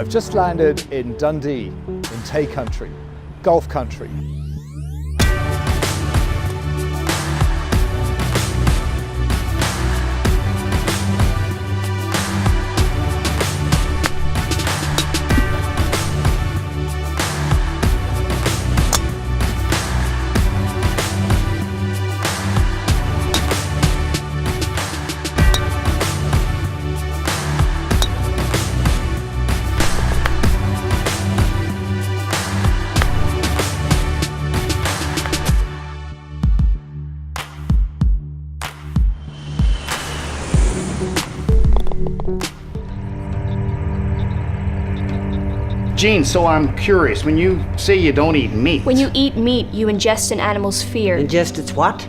I've just landed in Dundee, in Tay country, golf country. Gene, so I'm curious, when you say you don't eat meat... When you eat meat, you ingest an animal's fear. Ingest its what?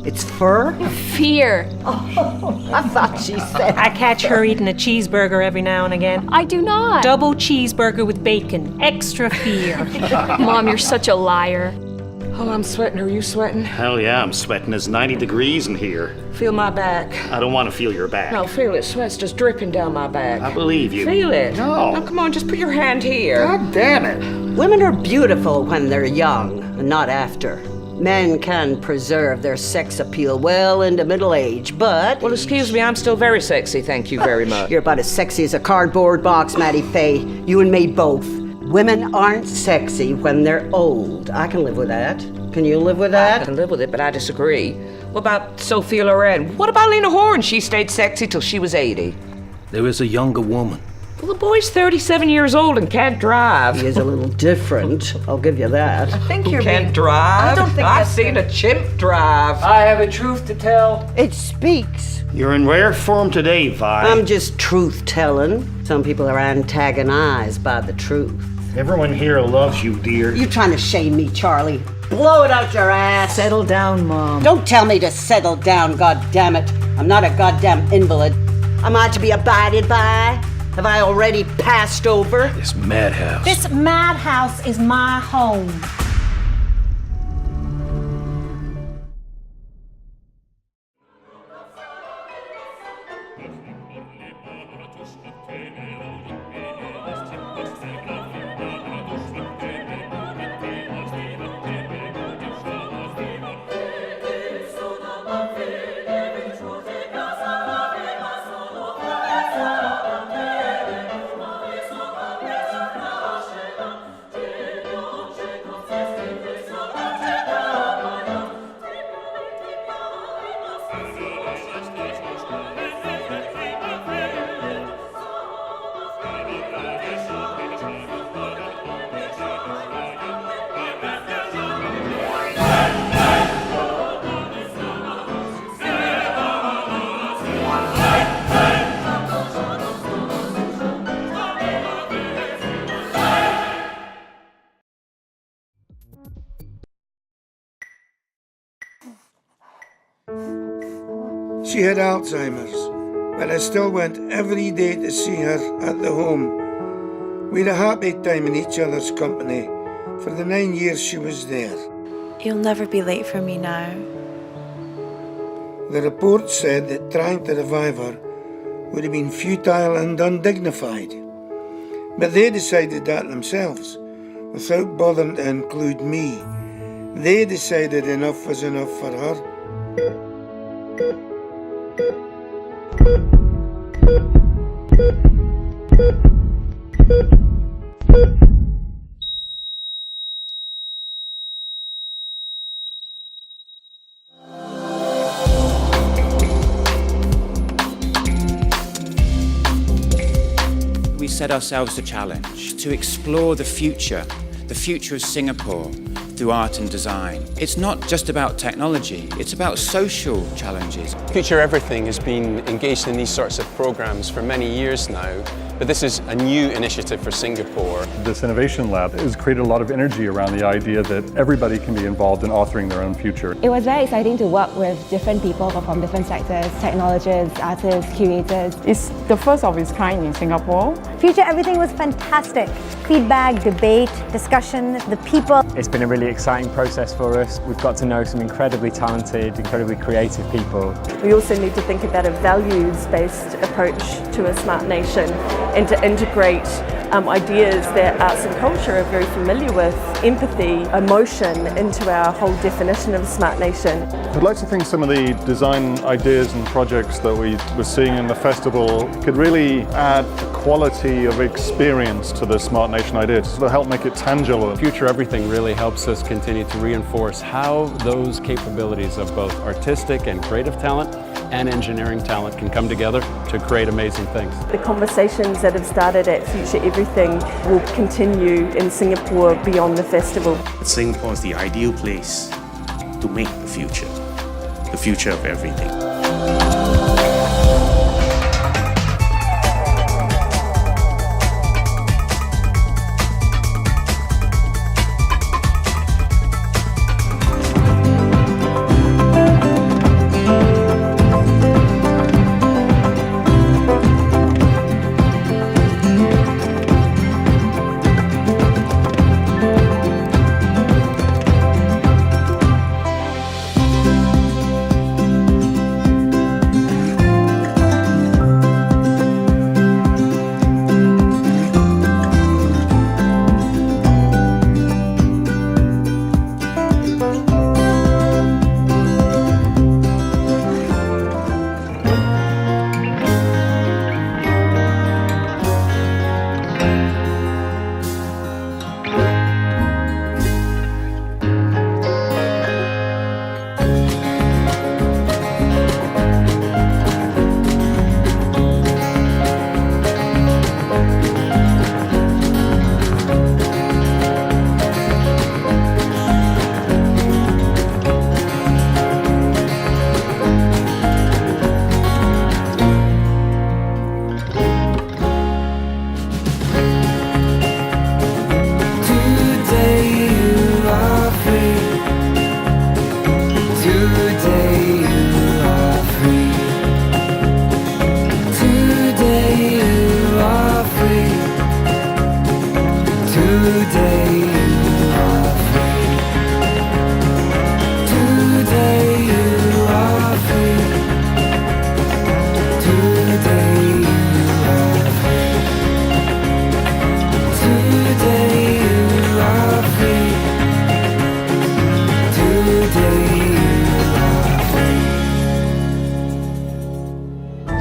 Its fur? Fear. I thought she said... I catch her eating a cheeseburger every now and again. I do not. Double cheeseburger with bacon. Extra fear. Mom, you're such a liar. Oh, I'm sweating. Are you sweating? Hell yeah, I'm sweating. It's 90 degrees in here. Feel my back. I don't want to feel your back. No, feel it. Sweat's just dripping down my back. I believe you. Feel it. No. Now, come on, just put your hand here. God damn it. Women are beautiful when they're young, and not after. Men can preserve their sex appeal well into middle age, but... Well, excuse me, I'm still very sexy, thank you very much. You're about as sexy as a cardboard box, Maddie Faye. You and me both. Women aren't sexy when they're old. I can live with that. Can you live with that? I can live with it, but I disagree. What about Sophia Loren? What about Lena Horne? She stayed sexy till she was 80. There is a younger woman. Well, the boy's 37 years old and can't drive. He is a little different, I'll give you that. I think Who you're can't being... drive? I don't think I've that's seen a chimp drive. I have a truth to tell. It speaks. You're in rare form today, Vi. I'm just truth-telling. Some people are antagonized by the truth. Everyone here loves you, dear. You trying to shame me, Charlie? Blow it out your ass. Settle down, Mom. Don't tell me to settle down, goddammit. I'm not a goddamn invalid. Am I to be abided by? Have I already passed over? This madhouse. This madhouse is my home. She had Alzheimer's, but I still went every day to see her at the home. We had a happy time in each other's company for the 9 years she was there. You'll never be late for me now. The report said that trying to revive her would have been futile and undignified. But they decided that themselves, without bothering to include me. They decided enough was enough for her. We set ourselves a challenge to explore the future of Singapore through art and design. It's not just about technology, it's about social challenges. Future Everything has been engaged in these sorts of programs for many years now, but this is a new initiative for Singapore. This Innovation Lab has created a lot of energy around the idea that everybody can be involved in authoring their own future. It was very exciting to work with different people from different sectors, technologists, artists, curators. It's the first of its kind in Singapore. Future Everything was fantastic. Feedback, debate, discussion, the people. It's been a really exciting process for us. We've got to know some incredibly talented, incredibly creative people. We also need to think about a values-based approach to a smart nation. and to integrate ideas that arts and culture are very familiar with, empathy, emotion, into our whole definition of a smart nation. I'd like to think some of the design ideas and projects that we were seeing in the festival could really add quality of experience to the Smart Nation idea, to help make it tangible. Future Everything really helps us continue to reinforce how those capabilities of both artistic and creative talent and engineering talent can come together to create amazing things. The conversations that have started at Future Everything will continue in Singapore beyond the festival. Singapore is the ideal place to make the future of everything.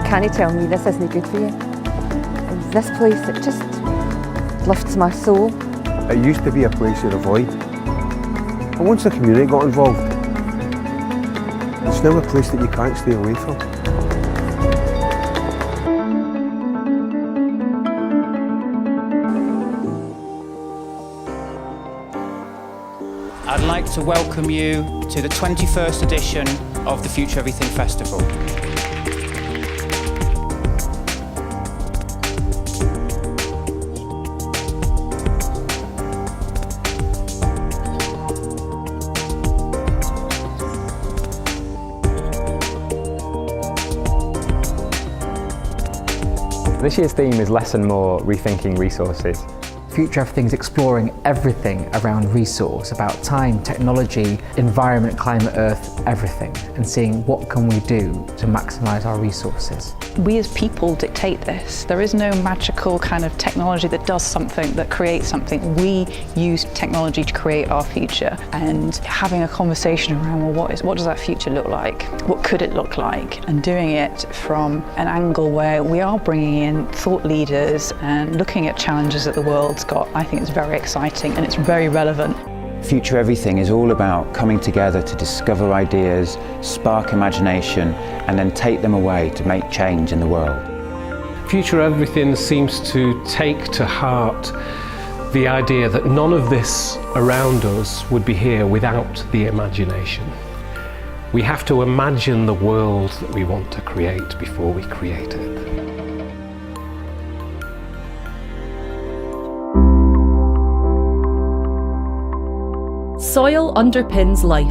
Can you tell me this isn't good for you? This place, it just lifts my soul. It used to be a place to avoid. But once the community got involved, it's now a place that you can't stay away from. I'd like to welcome you to the 21st edition of the Future Everything Festival. This year's theme is Less and More, Rethinking Resources. Future Everything's exploring everything around resource, about time, technology, environment, climate, earth, everything, and seeing what can we do to maximise our resources. We as people dictate this. There is no magical kind of technology that does something, that creates something. We use technology to create our future, and having a conversation around, well, what does that future look like? What could it look like? And doing it from an angle where we are bringing in thought leaders and looking at challenges that the world's got, I think it's very exciting and it's very relevant. Future Everything is all about coming together to discover ideas, spark imagination, and then take them away to make change in the world. Future Everything seems to take to heart the idea that none of this around us would be here without the imagination. We have to imagine the world that we want to create before we create it. Soil underpins life.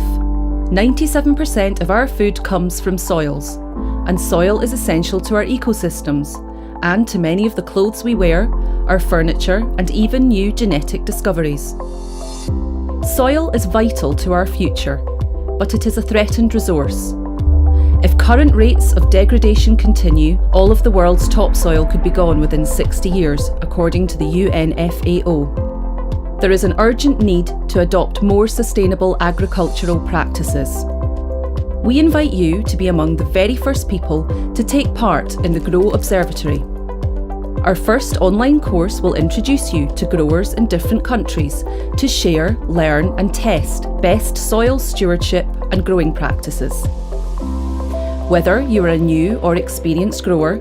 97% of our food comes from soils, and soil is essential to our ecosystems and to many of the clothes we wear, our furniture, and even new genetic discoveries. Soil is vital to our future, but it is a threatened resource. If current rates of degradation continue, all of the world's topsoil could be gone within 60 years, according to the UNFAO. There is an urgent need to adopt more sustainable agricultural practices. We invite you to be among the very first people to take part in the Grow Observatory. Our first online course will introduce you to growers in different countries to share, learn and test best soil stewardship and growing practices. Whether you are a new or experienced grower,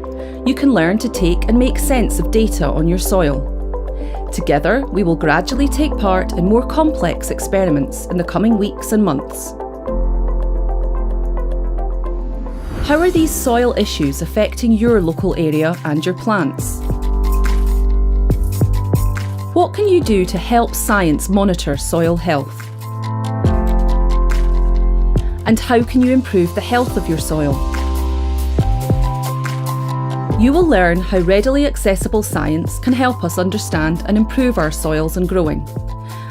you can learn to take and make sense of data on your soil. Together, we will gradually take part in more complex experiments in the coming weeks and months. How are these soil issues affecting your local area and your plants? What can you do to help science monitor soil health? And how can you improve the health of your soil? You will learn how readily accessible science can help us understand and improve our soils and growing,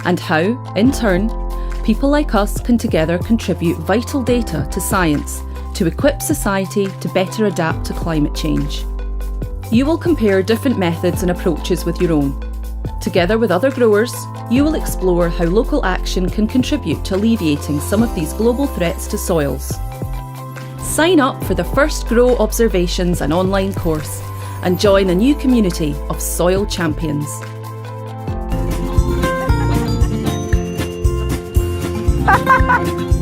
and how, in turn, people like us can together contribute vital data to science to equip society to better adapt to climate change. You will compare different methods and approaches with your own. Together with other growers, you will explore how local action can contribute to alleviating some of these global threats to soils. Sign up for the first Grow Observations and online course and join a new community of soil champions. Ha ha ha!